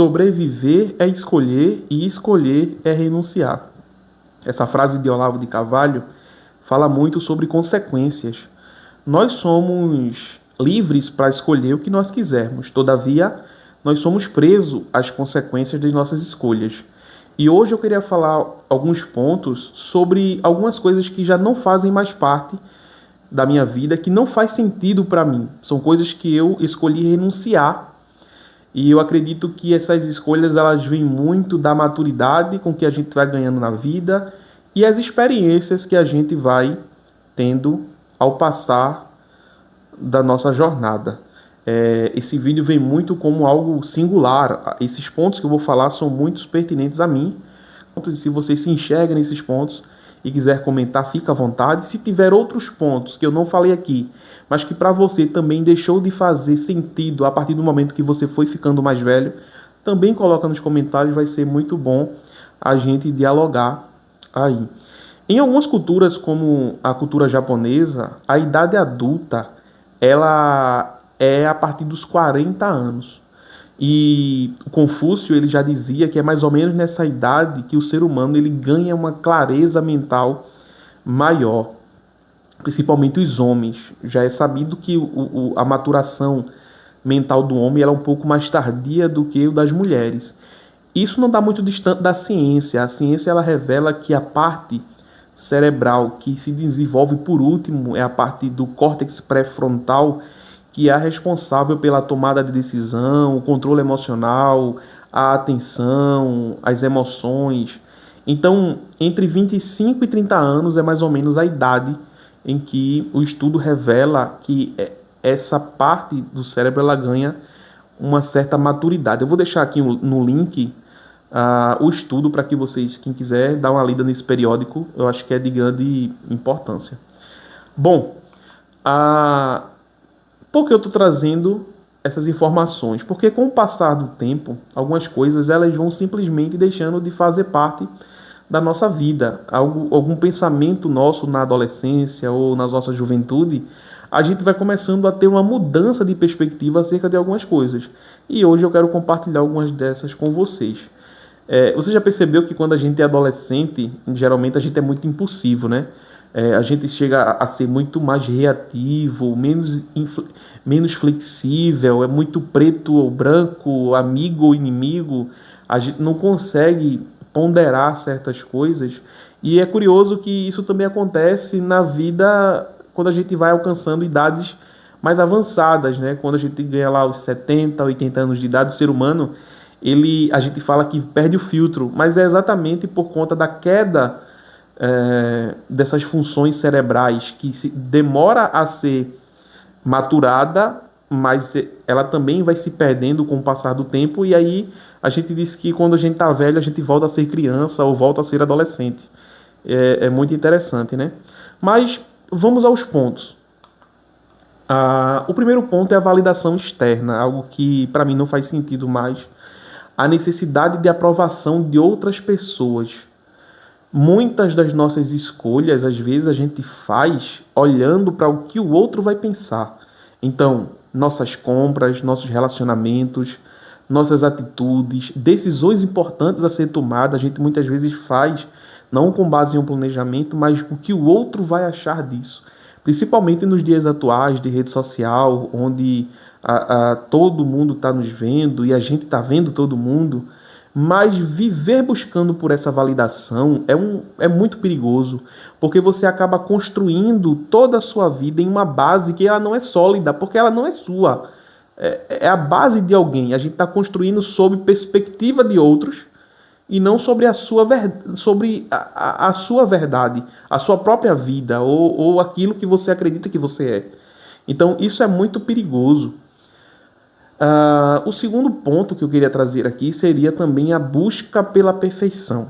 Sobreviver é escolher e escolher é renunciar. Essa frase de Olavo de Carvalho fala muito sobre consequências. Nós somos livres para escolher o que nós quisermos, todavia, nós somos presos às consequências das nossas escolhas. E hoje eu queria falar alguns pontos sobre algumas coisas que já não fazem mais parte da minha vida, que não faz sentido para mim. São coisas que eu escolhi renunciar. E eu acredito que essas escolhas elas vêm muito da maturidade com que a gente vai ganhando na vida e as experiências que a gente vai tendo ao passar da nossa jornada. Esse vídeo vem muito como algo singular. Esses pontos que eu vou falar são muito pertinentes a mim. Se você se enxerga nesses pontos e quiser comentar, fica à vontade. Se tiver outros pontos que eu não falei aqui, mas que para você também deixou de fazer sentido a partir do momento que você foi ficando mais velho, também coloca nos comentários, vai ser muito bom a gente dialogar aí. Em algumas culturas, como a cultura japonesa, a idade adulta ela é a partir dos 40 anos. E Confúcio ele já dizia que é mais ou menos nessa idade que o ser humano ele ganha uma clareza mental maior, principalmente os homens. Já é sabido que a maturação mental do homem ela é um pouco mais tardia do que o das mulheres. Isso não está muito distante da ciência. A ciência ela revela que a parte cerebral que se desenvolve por último é a parte do córtex pré-frontal, que é a responsável pela tomada de decisão, o controle emocional, a atenção, as emoções. Então, entre 25 e 30 anos é mais ou menos a idade em que o estudo revela que essa parte do cérebro ela ganha uma certa maturidade. Eu vou deixar aqui no link o estudo para que vocês, quem quiser, dar uma lida nesse periódico, eu acho que é de grande importância. Bom, por que eu estou trazendo essas informações? Porque com o passar do tempo, algumas coisas elas vão simplesmente deixando de fazer parte da nossa vida. Algum pensamento nosso na adolescência ou na nossa juventude, a gente vai começando a ter uma mudança de perspectiva acerca de algumas coisas. E hoje eu quero compartilhar algumas dessas com vocês. Você já percebeu que quando a gente é adolescente, geralmente a gente é muito impulsivo, né? A gente chega a ser muito mais reativo, menos flexível, é muito preto ou branco, amigo ou inimigo. A gente não consegue ponderar certas coisas. E é curioso que isso também acontece na vida quando a gente vai alcançando idades mais avançadas, né? Quando a gente ganha lá os 70, 80 anos de idade, o ser humano, a gente fala que perde o filtro, mas é exatamente por conta da queda dessas funções cerebrais que demora a ser maturada, mas ela também vai se perdendo com o passar do tempo, e aí a gente diz que quando a gente está velho, a gente volta a ser criança ou volta a ser adolescente. É muito interessante, né? Mas vamos aos pontos. O primeiro ponto é a validação externa, algo que para mim não faz sentido mais. A necessidade de aprovação de outras pessoas. Muitas das nossas escolhas, às vezes, a gente faz olhando para o que o outro vai pensar. Então, nossas compras, nossos relacionamentos, nossas atitudes, decisões importantes a ser tomadas, a gente muitas vezes faz, não com base em um planejamento, mas o que o outro vai achar disso. Principalmente nos dias atuais de rede social, onde todo mundo está nos vendo e a gente está vendo todo mundo. Mas viver buscando por essa validação é muito perigoso, porque você acaba construindo toda a sua vida em uma base que ela não é sólida, porque ela não é sua. É a base de alguém. A gente está construindo sob perspectiva de outros e não sobre a sua verdade, a sua própria vida ou aquilo que você acredita que você é. Então isso é muito perigoso. O segundo ponto que eu queria trazer aqui seria também a busca pela perfeição.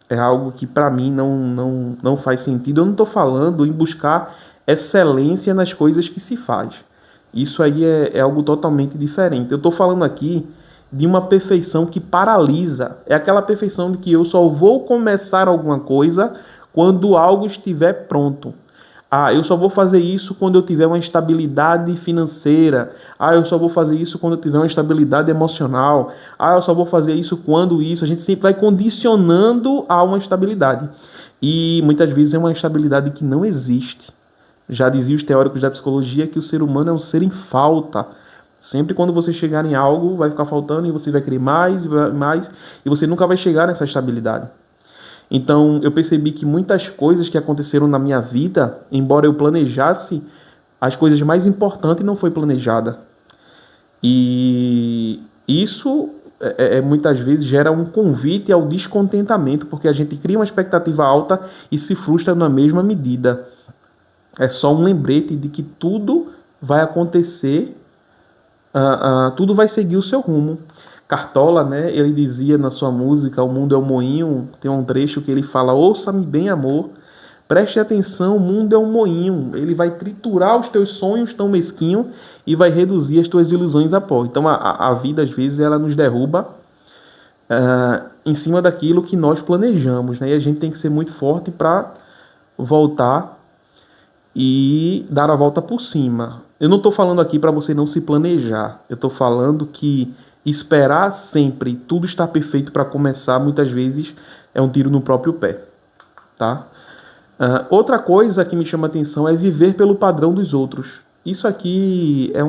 É algo que para mim não faz sentido. Eu não estou falando em buscar excelência nas coisas que se faz. Isso aí é algo totalmente diferente. Eu estou falando aqui de uma perfeição que paralisa. É aquela perfeição de que eu só vou começar alguma coisa quando algo estiver pronto. Ah, eu só vou fazer isso quando eu tiver uma estabilidade financeira. Ah, eu só vou fazer isso quando eu tiver uma estabilidade emocional. Ah, eu só vou fazer isso quando isso. A gente sempre vai condicionando a uma estabilidade. E muitas vezes é uma estabilidade que não existe. Já diziam os teóricos da psicologia que o ser humano é um ser em falta. Sempre quando você chegar em algo, vai ficar faltando e você vai querer mais e mais, e você nunca vai chegar nessa estabilidade. Então, eu percebi que muitas coisas que aconteceram na minha vida, embora eu planejasse, as coisas mais importantes não foi planejada. E isso muitas vezes gera um convite ao descontentamento, porque a gente cria uma expectativa alta e se frustra na mesma medida. É só um lembrete de que tudo vai acontecer, tudo vai seguir o seu rumo. Cartola, né, ele dizia na sua música O Mundo é um Moinho, tem um trecho que ele fala: ouça-me bem, amor, preste atenção, o mundo é um moinho, ele vai triturar os teus sonhos tão mesquinho e vai reduzir as tuas ilusões a pó. Então a vida, às vezes, ela nos derruba em cima daquilo que nós planejamos, né? E a gente tem que ser muito forte para voltar e dar a volta por cima. Eu não estou falando aqui para você não se planejar. Eu estou falando que esperar sempre tudo estar perfeito para começar, muitas vezes, é um tiro no próprio pé, tá? Outra coisa que me chama atenção é viver pelo padrão dos outros. Isso aqui é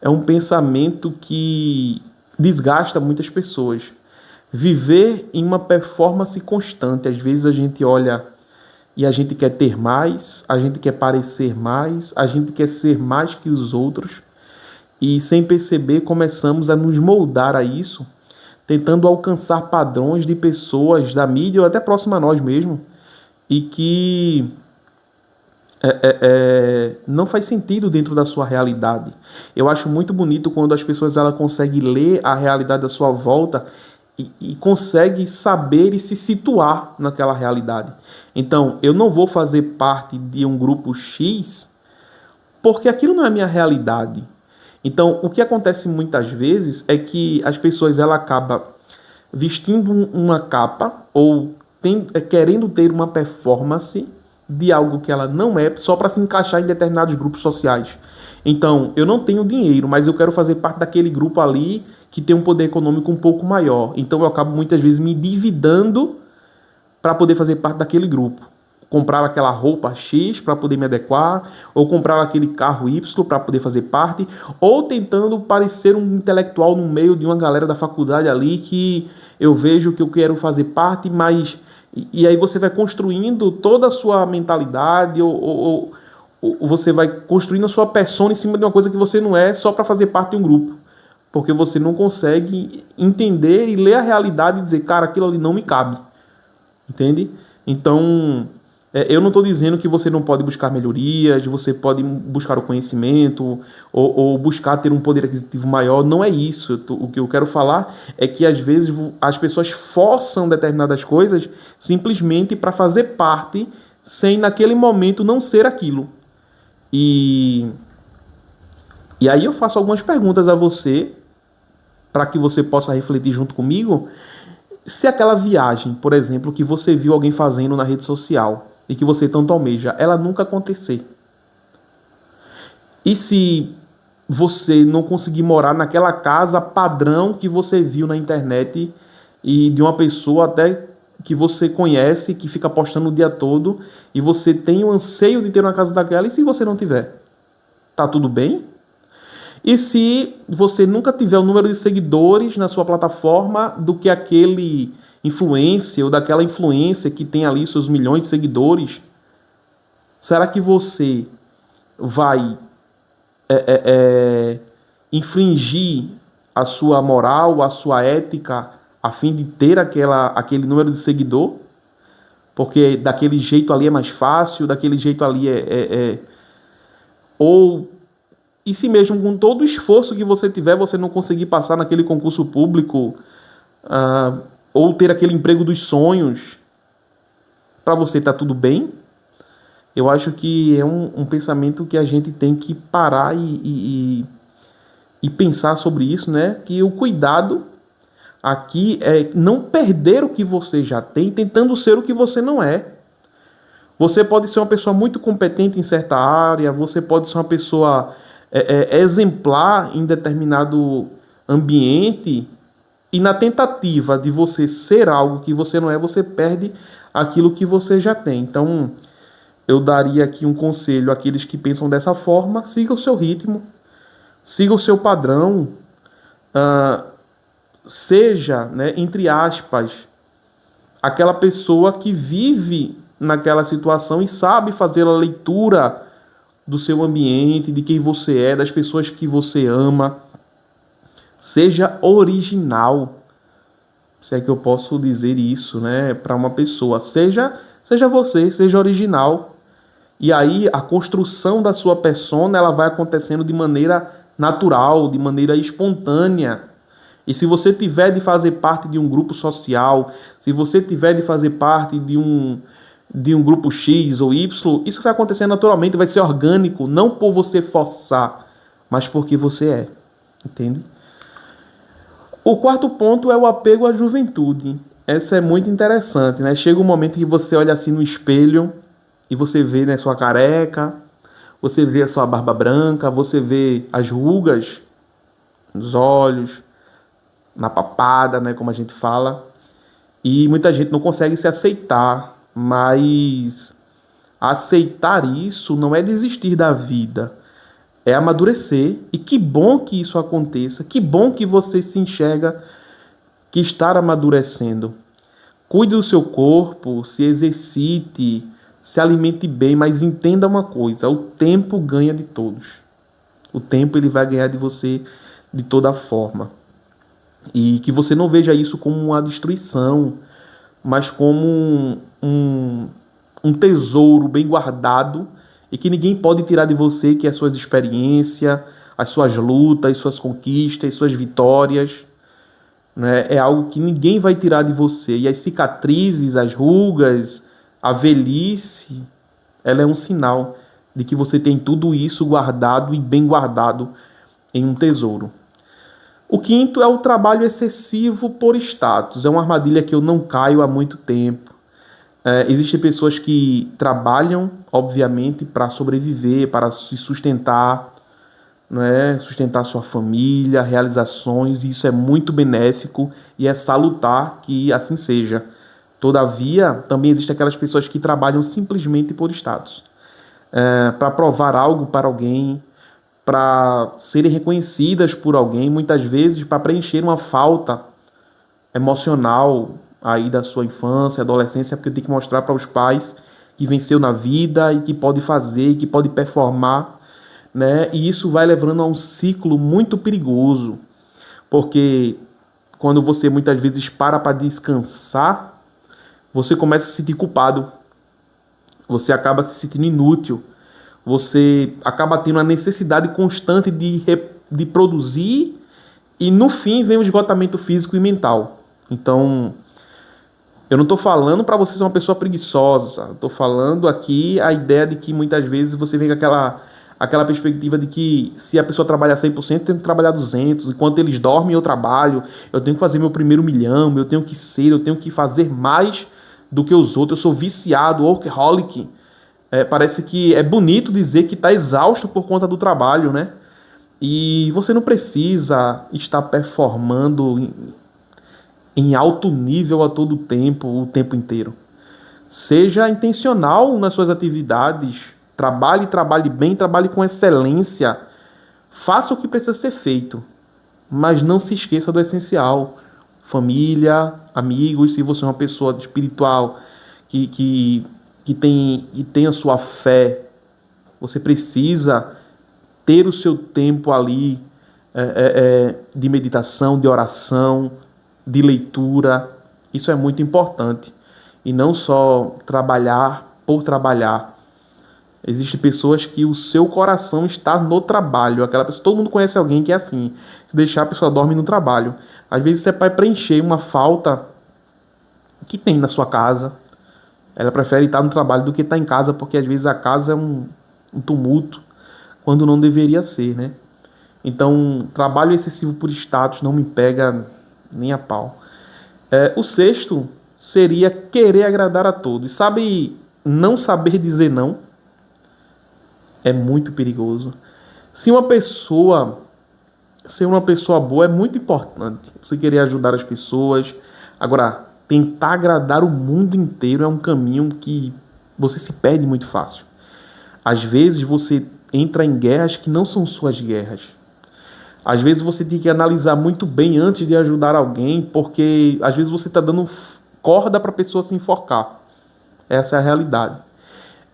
um pensamento que desgasta muitas pessoas. Viver em uma performance constante. Às vezes a gente olha e a gente quer ter mais, a gente quer parecer mais, a gente quer ser mais que os outros. E sem perceber começamos a nos moldar a isso, tentando alcançar padrões de pessoas da mídia ou até próxima a nós mesmos, e que não faz sentido dentro da sua realidade. Eu acho muito bonito quando as pessoas conseguem ler a realidade à sua volta e conseguem saber e se situar naquela realidade. Então, eu não vou fazer parte de um grupo X porque aquilo não é a minha realidade. Então, o que acontece muitas vezes é que as pessoas acabam vestindo uma capa ou querendo ter uma performance de algo que ela não é, só para se encaixar em determinados grupos sociais. Então, eu não tenho dinheiro, mas eu quero fazer parte daquele grupo ali que tem um poder econômico um pouco maior. Então, eu acabo muitas vezes me endividando para poder fazer parte daquele grupo. Comprar aquela roupa X para poder me adequar, ou comprar aquele carro Y para poder fazer parte, ou tentando parecer um intelectual no meio de uma galera da faculdade ali que eu vejo que eu quero fazer parte, mas... E aí você vai construindo toda a sua mentalidade, ou você vai construindo a sua persona em cima de uma coisa que você não é, só para fazer parte de um grupo. Porque você não consegue entender e ler a realidade e dizer, cara, aquilo ali não me cabe. Entende? Então, eu não estou dizendo que você não pode buscar melhorias, você pode buscar o conhecimento, ou buscar ter um poder aquisitivo maior. Não é isso. O que eu quero falar é que, às vezes, as pessoas forçam determinadas coisas simplesmente para fazer parte, sem, naquele momento, não ser aquilo. E aí eu faço algumas perguntas a você, para que você possa refletir junto comigo. Se aquela viagem, por exemplo, que você viu alguém fazendo na rede social e que você tanto almeja, ela nunca acontecer. E se você não conseguir morar naquela casa padrão que você viu na internet e de uma pessoa até que você conhece, que fica postando o dia todo, e você tem o anseio de ter uma casa daquela, e se você não tiver? Tá tudo bem? E se você nunca tiver o número de seguidores na sua plataforma do que aquele influencer ou daquela influência que tem ali seus milhões de seguidores, será que você vai infringir a sua moral, a sua ética, a fim de ter aquele número de seguidor? Porque daquele jeito ali é mais fácil, daquele jeito ali ou... E se mesmo com todo o esforço que você tiver, você não conseguir passar naquele concurso público, ou ter aquele emprego dos sonhos, para você tá tudo bem? Eu acho que é um pensamento que a gente tem que parar e pensar sobre isso, né? Que o cuidado aqui é não perder o que você já tem, tentando ser o que você não é. Você pode ser uma pessoa muito competente em certa área, você pode ser uma pessoa exemplar em determinado ambiente, e na tentativa de você ser algo que você não é, você perde aquilo que você já tem. Então, eu daria aqui um conselho àqueles que pensam dessa forma: siga o seu ritmo, siga o seu padrão, ah, seja, né, entre aspas, aquela pessoa que vive naquela situação e sabe fazer a leitura do seu ambiente, de quem você é, das pessoas que você ama. Seja original, se é que eu posso dizer isso, né, para uma pessoa. Seja você, seja original. E aí a construção da sua persona, ela vai acontecendo de maneira natural, de maneira espontânea. E se você tiver de fazer parte de um grupo social, se você tiver de fazer parte de um grupo X ou Y, isso vai acontecer naturalmente, vai ser orgânico, não por você forçar, mas porque você é. Entende? O quarto ponto é o apego à juventude. Essa é muito interessante, né? Chega um momento que você olha assim no espelho e você vê, né, sua careca, você vê a sua barba branca, você vê as rugas nos olhos, na papada, né, como a gente fala. E muita gente não consegue se aceitar, mas aceitar isso não é desistir da vida, é amadurecer. E que bom que isso aconteça, que bom que você se enxerga que está amadurecendo. Cuide do seu corpo, se exercite, se alimente bem, mas entenda uma coisa: o tempo ganha de todos. O tempo ele vai ganhar de você de toda forma. E que você não veja isso como uma destruição, mas como um tesouro bem guardado e que ninguém pode tirar de você, que é as suas experiências, as suas lutas, as suas conquistas, as suas vitórias. Né? É algo que ninguém vai tirar de você. E as cicatrizes, as rugas, a velhice, ela é um sinal de que você tem tudo isso guardado e bem guardado em um tesouro. O quinto é o trabalho excessivo por status. É uma armadilha que eu não caio há muito tempo. Existem pessoas que trabalham, obviamente, para sobreviver, para se sustentar, né? Sustentar sua família, realizações, e isso é muito benéfico e é salutar que assim seja. Todavia, também existem aquelas pessoas que trabalham simplesmente por status, para provar algo para alguém, para serem reconhecidas por alguém, muitas vezes para preencher uma falta emocional aí da sua infância, adolescência, porque tem que mostrar para os pais que venceu na vida e que pode fazer, que pode performar, né? E isso vai levando a um ciclo muito perigoso, porque quando você muitas vezes para descansar, você começa a se sentir culpado, você acaba se sentindo inútil, você acaba tendo a necessidade constante de produzir e no fim vem o esgotamento físico e mental. Então, eu não estou falando para você ser uma pessoa preguiçosa, estou falando aqui a ideia de que muitas vezes você vem com aquela perspectiva de que se a pessoa trabalha 100%, tem que trabalhar 200%, enquanto eles dormem eu trabalho, eu tenho que fazer meu primeiro milhão, eu tenho que fazer mais do que os outros, eu sou viciado, workaholic. Parece que é bonito dizer que está exausto por conta do trabalho, né? E você não precisa estar performando em alto nível a todo tempo, o tempo inteiro. Seja intencional nas suas atividades, trabalhe bem, trabalhe com excelência, faça o que precisa ser feito, mas não se esqueça do essencial: família, amigos. Se você é uma pessoa espiritual que tem a sua fé, você precisa ter o seu tempo ali de meditação, de oração, de leitura. Isso é muito importante. E não só trabalhar por trabalhar. Existem pessoas que o seu coração está no trabalho. Aquela pessoa, todo mundo conhece alguém que é assim. Se deixar, a pessoa dorme no trabalho. Às vezes você vai preencher uma falta que tem na sua casa. Ela prefere estar no trabalho do que estar em casa, porque às vezes a casa é um tumulto, quando não deveria ser, né? Então, trabalho excessivo por status não me pega nem a pau. O sexto seria querer agradar a todos. Sabe, não saber dizer não é muito perigoso. Se uma pessoa ser uma pessoa boa é muito importante. Você querer ajudar as pessoas. Agora, tentar agradar o mundo inteiro é um caminho que você se perde muito fácil. Às vezes você entra em guerras que não são suas guerras. Às vezes você tem que analisar muito bem antes de ajudar alguém, porque às vezes você está dando corda para a pessoa se enforcar. Essa é a realidade.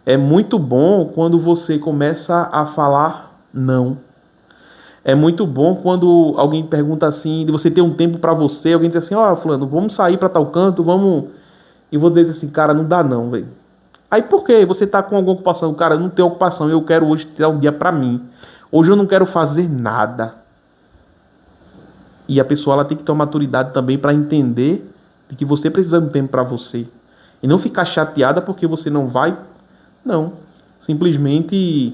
É muito bom quando você começa a falar não. É muito bom quando alguém pergunta assim, de você ter um tempo pra você, alguém diz assim, ó, fulano, vamos sair pra tal canto, vamos... E vou dizer assim, cara, não dá não, velho. Aí por quê? Você tá com alguma ocupação? Cara, eu não tenho ocupação, eu quero hoje tirar um dia pra mim. Hoje eu não quero fazer nada. E a pessoa, ela tem que ter uma maturidade também pra entender de que você precisa de um tempo pra você. E não ficar chateada porque você não vai. Não. Simplesmente...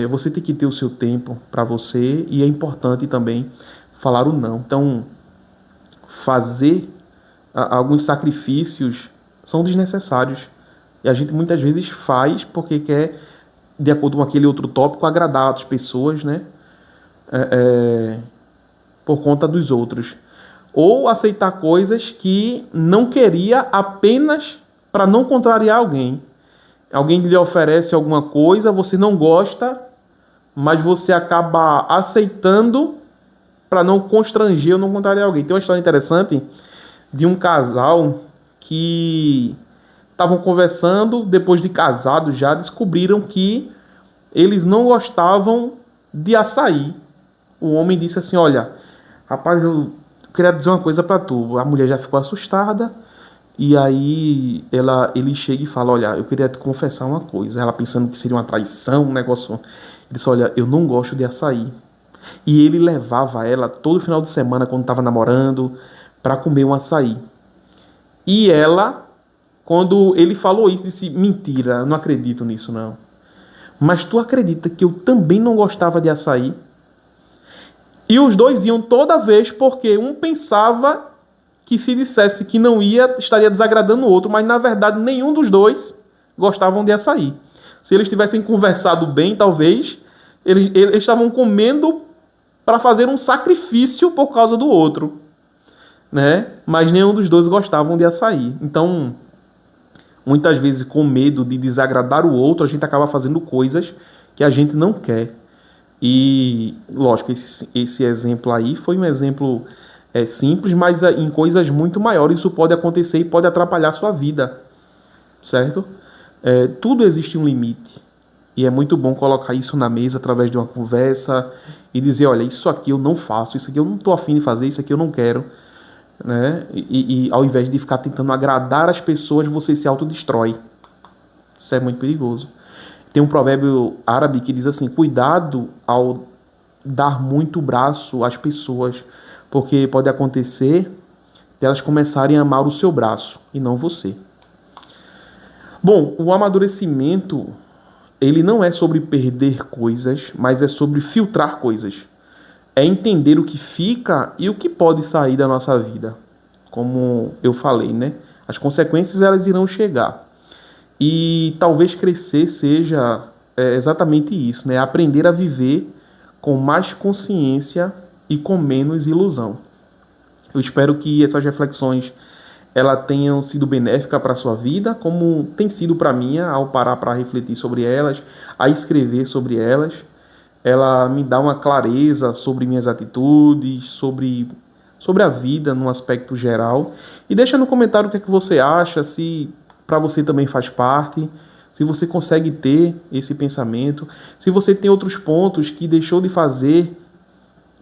você tem que ter o seu tempo para você e é importante também falar o não. Então, fazer alguns sacrifícios são desnecessários. E a gente muitas vezes faz porque quer, de acordo com aquele outro tópico, agradar as pessoas, né? Por conta dos outros. Ou aceitar coisas que não queria apenas para não contrariar alguém. Alguém lhe oferece alguma coisa, você não gosta, mas você acaba aceitando para não constranger ou não contrariar alguém. Tem uma história interessante de um casal que estavam conversando, depois de casados já, descobriram que eles não gostavam de açaí. O homem disse assim, olha, rapaz, eu queria dizer uma coisa para tu. A mulher já ficou assustada. E aí ele chega e fala, olha, eu queria te confessar uma coisa. Ela pensando que seria uma traição, um negócio. Ele disse, olha, eu não gosto de açaí. E ele levava ela todo final de semana, quando estava namorando, para comer um açaí. E ela, quando ele falou isso, disse, mentira, eu não acredito nisso não. Mas tu acredita que eu também não gostava de açaí? E os dois iam toda vez porque um pensava que se dissesse que não ia, estaria desagradando o outro, mas na verdade nenhum dos dois gostavam de açaí. Se eles tivessem conversado bem, talvez, eles estavam comendo para fazer um sacrifício por causa do outro, né? Mas nenhum dos dois gostavam de açaí. Então, muitas vezes com medo de desagradar o outro, a gente acaba fazendo coisas que a gente não quer. E, lógico, esse exemplo aí foi um exemplo simples, mas em coisas muito maiores isso pode acontecer e pode atrapalhar a sua vida, certo? Tudo existe um limite. E é muito bom colocar isso na mesa através de uma conversa e dizer, olha, isso aqui eu não faço, isso aqui eu não estou afim de fazer, isso aqui eu não quero, né? E ao invés de ficar tentando agradar as pessoas, você se autodestrói. Isso é muito perigoso. Tem um provérbio árabe que diz assim, cuidado ao dar muito braço às pessoas, porque pode acontecer de elas começarem a amar o seu braço e não você. Bom, o amadurecimento, ele não é sobre perder coisas, mas é sobre filtrar coisas. É entender o que fica e o que pode sair da nossa vida. Como eu falei, né? As consequências, elas irão chegar. E talvez crescer seja exatamente isso, né? Aprender a viver com mais consciência e com menos ilusão. Eu espero que essas reflexões elas tenham sido benéficas para a sua vida, como tem sido para a minha, ao parar para refletir sobre elas, a escrever sobre elas. Ela me dá uma clareza sobre minhas atitudes, sobre a vida num aspecto geral. E deixa no comentário o que é que você acha, se para você também faz parte, se você consegue ter esse pensamento, se você tem outros pontos que deixou de fazer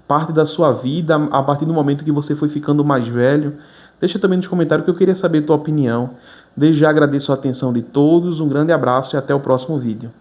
parte da sua vida a partir do momento que você foi ficando mais velho. Deixa também nos comentários que eu queria saber a tua opinião. Desde já agradeço a atenção de todos, um grande abraço e até o próximo vídeo.